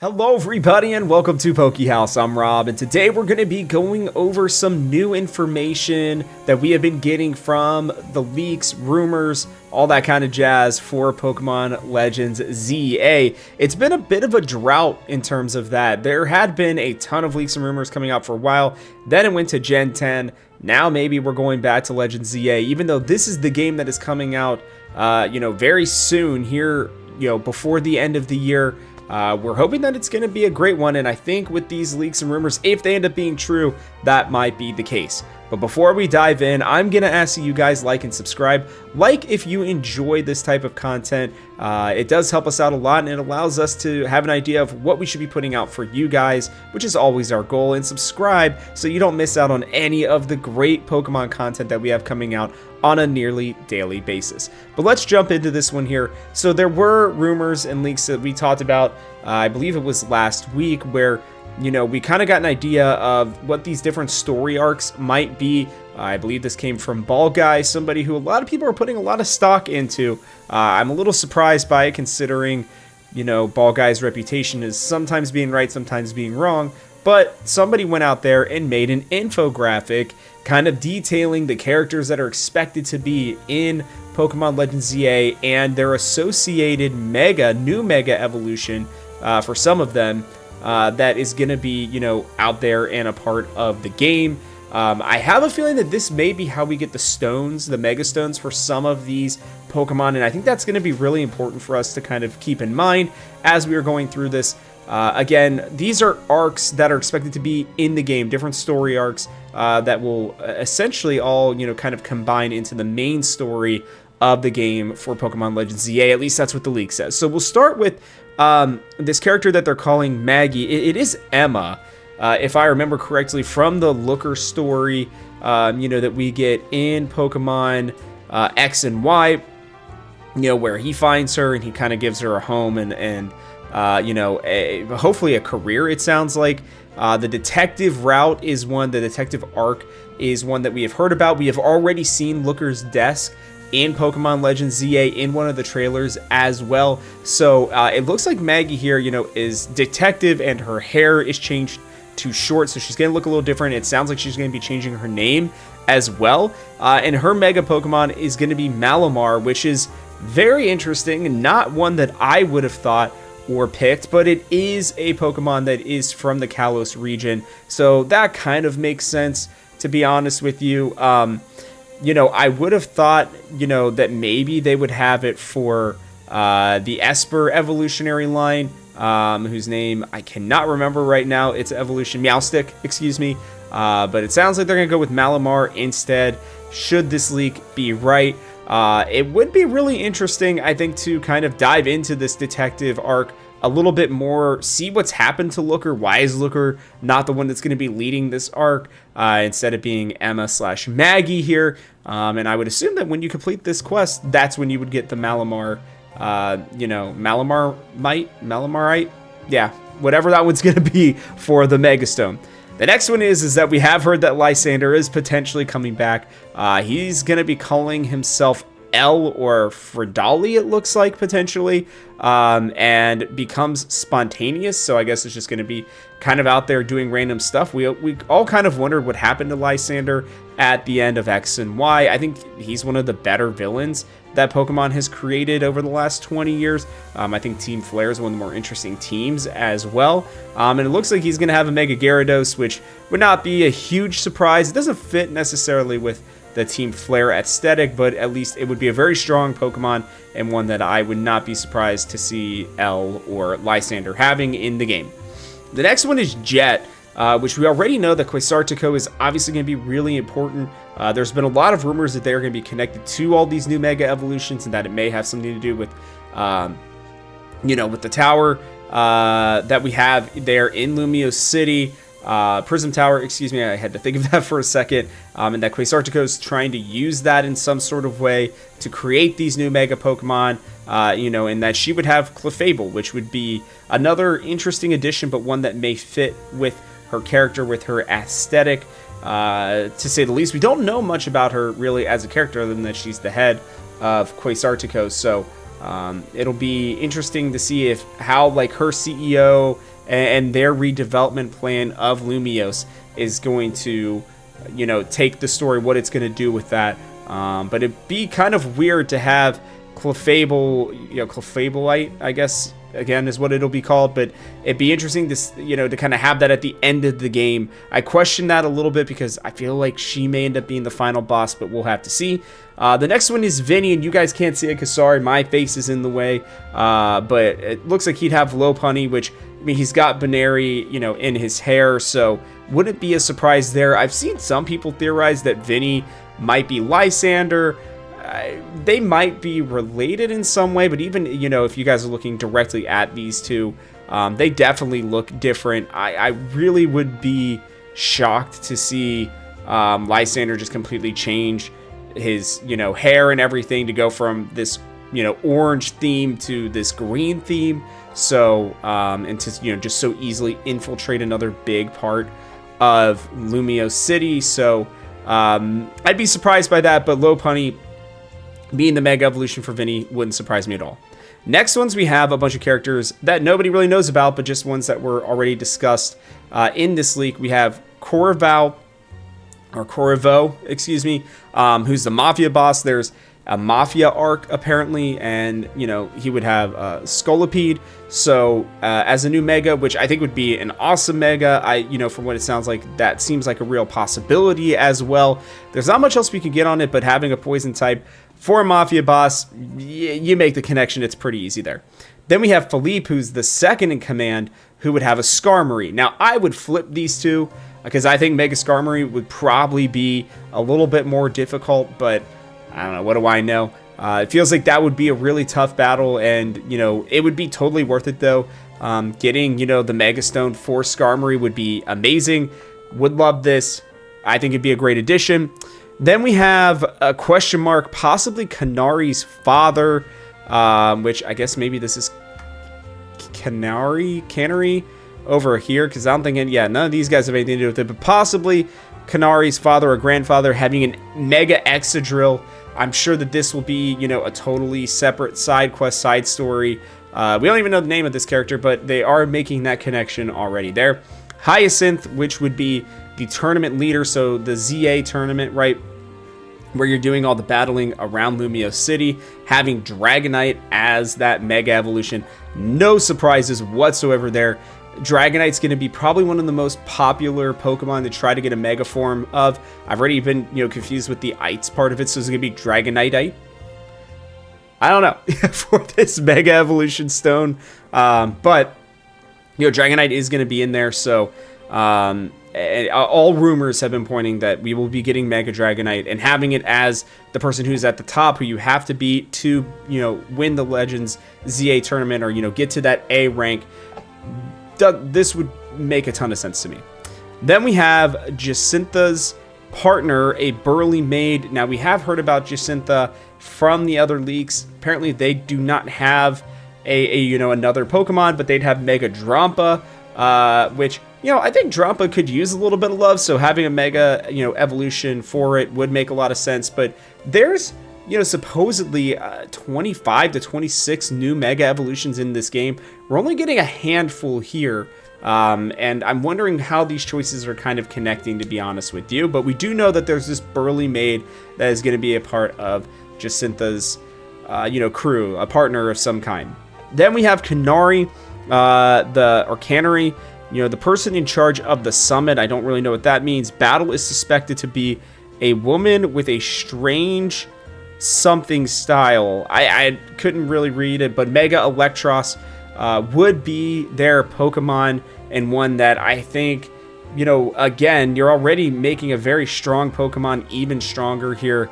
Hello everybody and welcome to Haus. I'm Rob, and today we're going to be going over some new information that we have been getting from the leaks, rumors, all that kind of jazz for Pokemon Legends ZA. It's been a bit of a drought in terms of that. There had been a ton of leaks and rumors coming out for a while, then it went to Gen 10, now maybe we're going back to Legends ZA, even though this is the game that is coming out, very soon here, before the end of the year. We're hoping that it's going to be a great one, and I think with these leaks and rumors, if they end up being true, that might be the case. But before we dive in, I'm going to ask you guys like and subscribe. Like if you enjoy this type of content. It does help us out a lot, and it allows us to have an idea of what we should be putting out for you guys, which is always our goal. And subscribe so you don't miss out on any of the great Pokemon content that we have coming out on a nearly daily basis. But let's jump into this one here. So there were rumors and leaks that we talked about, I believe it was last week, where we kind of got an idea of what these different story arcs might be. I believe this came from Ball Guy, somebody who a lot of people are putting a lot of stock into. I'm a little surprised by it, considering, Ball Guy's reputation is sometimes being right, sometimes being wrong. But somebody went out there and made an infographic kind of detailing the characters that are expected to be in Pokemon Legends ZA and their associated new Mega evolution for some of them. That is going to be, out there and a part of the game. I have a feeling that this may be how we get the stones, the Mega Stones for some of these Pokemon, and I think that's going to be really important for us to kind of keep in mind as we are going through this. Again, these are arcs that are expected to be in the game, different story arcs that will essentially all, kind of combine into the main story of the game for Pokemon Legends ZA. At least that's what the leak says. So we'll start with this character that they're calling Maggie. It is Emma, if I remember correctly, from the Looker story, that we get in Pokemon X and Y, where he finds her and he kind of gives her a home and hopefully a career, it sounds like. The detective route is one, the detective arc is one that we have heard about. We have already seen Looker's desk in Pokemon Legends ZA in one of the trailers as well. So it looks like Maggie here, is detective, and her hair is changed to short, so she's going to look a little different. It sounds like she's going to be changing her name as well. And her Mega Pokemon is going to be Malamar, which is very interesting, and not one that I would have thought or picked, but it is a Pokemon that is from the Kalos region, so that kind of makes sense, to be honest with you. I would have thought, that maybe they would have it for the Esper evolutionary line, whose name I cannot remember right now. It's Evolution Meowstic, excuse me. But it sounds like they're going to go with Malamar instead, should this leak be right. It would be really interesting, I think, to kind of dive into this detective arc a little bit more, see what's happened to Looker. Why is Looker not the one that's going to be leading this arc, instead of being Emma/Maggie here? And I would assume that when you complete this quest, that's when you would get the Malamar, Malamarite? Yeah, whatever that one's going to be for the Megastone. The next one is that we have heard that Lysandre is potentially coming back. He's going to be calling himself L or Fridali, it looks like, potentially, and becomes spontaneous. So I guess it's just going to be kind of out there doing random stuff. We all kind of wondered what happened to Lysandre at the end of X and Y. I think he's one of the better villains that Pokemon has created over the last 20 years. I think Team Flare is one of the more interesting teams as well. And it looks like he's going to have a Mega Gyarados, which would not be a huge surprise. It doesn't fit necessarily with the Team Flare aesthetic, but at least it would be a very strong Pokemon, and one that I would not be surprised to see L or Lysandre having in the game. The next one is Jet, which we already know that Quasartico is obviously going to be really important. There's been a lot of rumors that they're going to be connected to all these new Mega evolutions, and that it may have something to do with, with the tower that we have there in Lumio City. Prism Tower, excuse me, I had to think of that for a second, and that Quasartico is trying to use that in some sort of way to create these new Mega Pokemon, and that she would have Clefable, which would be another interesting addition, but one that may fit with her character, with her aesthetic, to say the least. We don't know much about her, really, as a character, other than that she's the head of Quasartico, so It'll be interesting to see how like her CEO and their redevelopment plan of Lumiose is going to, take the story, what it's going to do with that. But it'd be kind of weird to have Clefableite, I guess, again, is what it'll be called, but it'd be interesting to, to kind of have that at the end of the game. I question that a little bit because I feel like she may end up being the final boss, but we'll have to see. The next one is Vinny, and you guys can't see it because, sorry, my face is in the way, but it looks like he'd have Lopunny, which, I mean, he's got Baneri, in his hair, so wouldn't be a surprise there. I've seen some people theorize that Vinny might be Lysandre. They might be related in some way, but even, if you guys are looking directly at these two, they definitely look different. I really would be shocked to see Lysandre just completely change his, hair and everything to go from this, orange theme to this green theme. So, and to, just so easily infiltrate another big part of Lumiose City. So, I'd be surprised by that, but Lopunny being the Mega Evolution for Vinny wouldn't surprise me at all. Next ones, we have a bunch of characters that nobody really knows about, but just ones that were already discussed in this leak. We have Corvo, excuse me, who's the Mafia boss. There's a Mafia arc, apparently, and, he would have Scolipede. So, as a new Mega, which I think would be an awesome Mega, from what it sounds like, that seems like a real possibility as well. There's not much else we can get on it, but having a Poison type for a Mafia boss, you make the connection. It's pretty easy there. Then we have Philippe, who's the second in command, who would have a Skarmory. Now, I would flip these two, because I think Mega Skarmory would probably be a little bit more difficult, but I don't know. What do I know? It feels like that would be a really tough battle, and, it would be totally worth it, though. Getting, the Mega Stone for Skarmory would be amazing. Would love this. I think it'd be a great addition. Then we have a question mark, possibly Canari's father, which I guess maybe this is Canary over here, because I'm thinking, yeah, none of these guys have anything to do with it, but possibly Canari's father or grandfather having a Mega Excadrill. I'm sure that this will be, a totally separate side quest, side story. We don't even know the name of this character, but they are making that connection already there. Hyacinth, which would be the tournament leader, so the ZA tournament, right, where you're doing all the battling around Lumiose City, having Dragonite as that Mega Evolution. No surprises whatsoever there. Dragonite's going to be probably one of the most popular Pokemon to try to get a Mega form of. I've already been, confused with the ites part of it, so it's going to be Dragonite. I don't know for this Mega Evolution Stone, but Dragonite is going to be in there, so all rumors have been pointing that we will be getting Mega Dragonite, and having it as the person who's at the top, who you have to beat to, win the Legends ZA tournament, or, get to that A rank. This would make a ton of sense to me. Then we have Jacintha's partner, a burly maid. Now, we have heard about Jacintha from the other leaks. Apparently, they do not have another Pokemon, but they'd have Mega Drampa, which, I think Drampa could use a little bit of love, so having a Mega, evolution for it would make a lot of sense. But there's, supposedly 25 to 26 new Mega Evolutions in this game. We're only getting a handful here, and I'm wondering how these choices are kind of connecting, to be honest with you. But we do know that there's this burly maid that is going to be a part of Jacintha's, crew, a partner of some kind. Then we have Canary, Canary, the person in charge of the summit. I don't really know what that means. Battle is suspected to be a woman with a strange something style. I couldn't really read it, but Mega Electros would be their Pokemon, and one that I think, again, you're already making a very strong Pokemon even stronger here.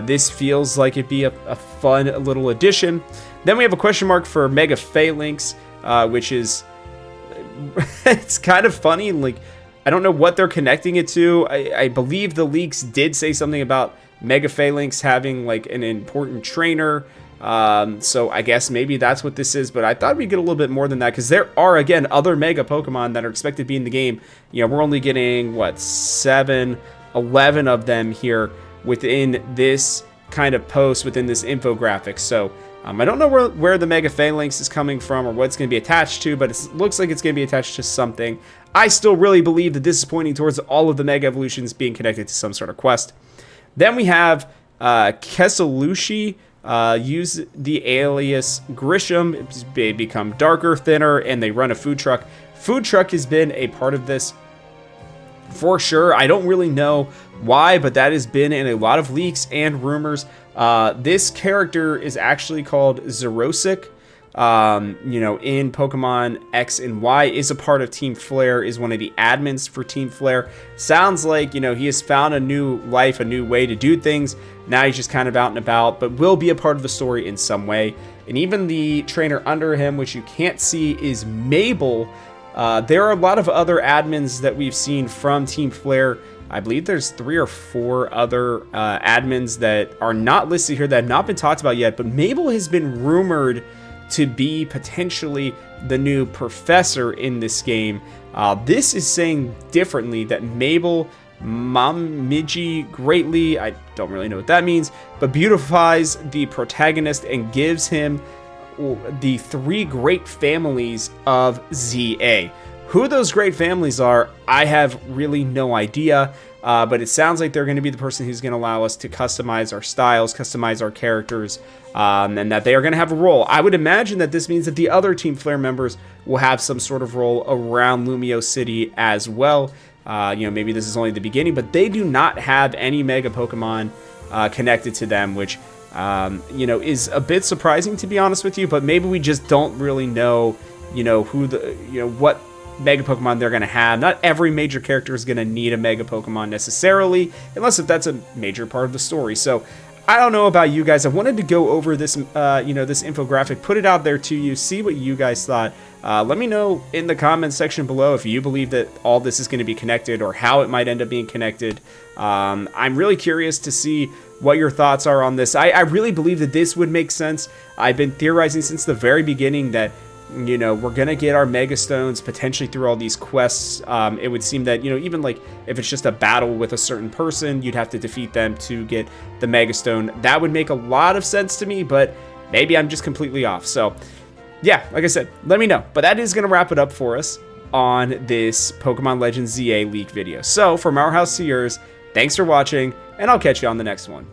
This feels like it'd be a fun little addition. Then we have a question mark for Mega Phalanx, which is it's kind of funny. Like, I don't know what they're connecting it to. I believe the leaks did say something about Mega Phalanx having like an important trainer. So I guess maybe that's what this is, but I thought we'd get a little bit more than that, because there are, again, other Mega Pokemon that are expected to be in the game. We're only getting, 11 of them here within this kind of post, within this infographic. So I don't know where the Mega Phalanx is coming from or what it's going to be attached to, but it looks like it's going to be attached to something. I still really believe that this is pointing towards all of the Mega Evolutions being connected to some sort of quest. Then we have Keselushi. Use the alias Grisham. They become darker, thinner, and they run a food truck. Food truck has been a part of this for sure. I don't really know why, but that has been in a lot of leaks and rumors. This character is actually called Xerosic. In Pokemon X and Y, is a part of Team Flare, is one of the admins for Team Flare. Sounds like, he has found a new life, a new way to do things. Now he's just kind of out and about, but will be a part of the story in some way. And even the trainer under him, which you can't see, is Mabel. There are a lot of other admins that we've seen from Team Flare. I believe there's 3 or 4 other admins that are not listed here that have not been talked about yet, but Mabel has been rumored to be potentially the new professor in this game. This is saying differently that Mabel Mamiji greatly, I don't really know what that means, but beautifies the protagonist and gives him the 3 great families of ZA. Who those great families are, I have really no idea. But it sounds like they're going to be the person who's going to allow us to customize our styles, customize our characters, and that they are going to have a role. I would imagine that this means that the other Team Flare members will have some sort of role around Lumio City as well. Maybe this is only the beginning, but they do not have any Mega Pokemon connected to them, which, is a bit surprising, to be honest with you. But maybe we just don't really know, what Mega Pokemon they're going to have. Not every major character is going to need a Mega Pokemon necessarily, unless if that's a major part of the story. So I don't know about you guys. I wanted to go over this, this infographic, put it out there to you, see what you guys thought. Let me know in the comments section below if you believe that all this is going to be connected or how it might end up being connected. I'm really curious to see what your thoughts are on this. I really believe that this would make sense. I've been theorizing since the very beginning that we're going to get our Mega Stones potentially through all these quests. It would seem that, even like if it's just a battle with a certain person, you'd have to defeat them to get the Mega Stone. That would make a lot of sense to me, but maybe I'm just completely off. So yeah, like I said, let me know. But that is going to wrap it up for us on this Pokemon Legends ZA leak video. So from our house to yours, thanks for watching, and I'll catch you on the next one.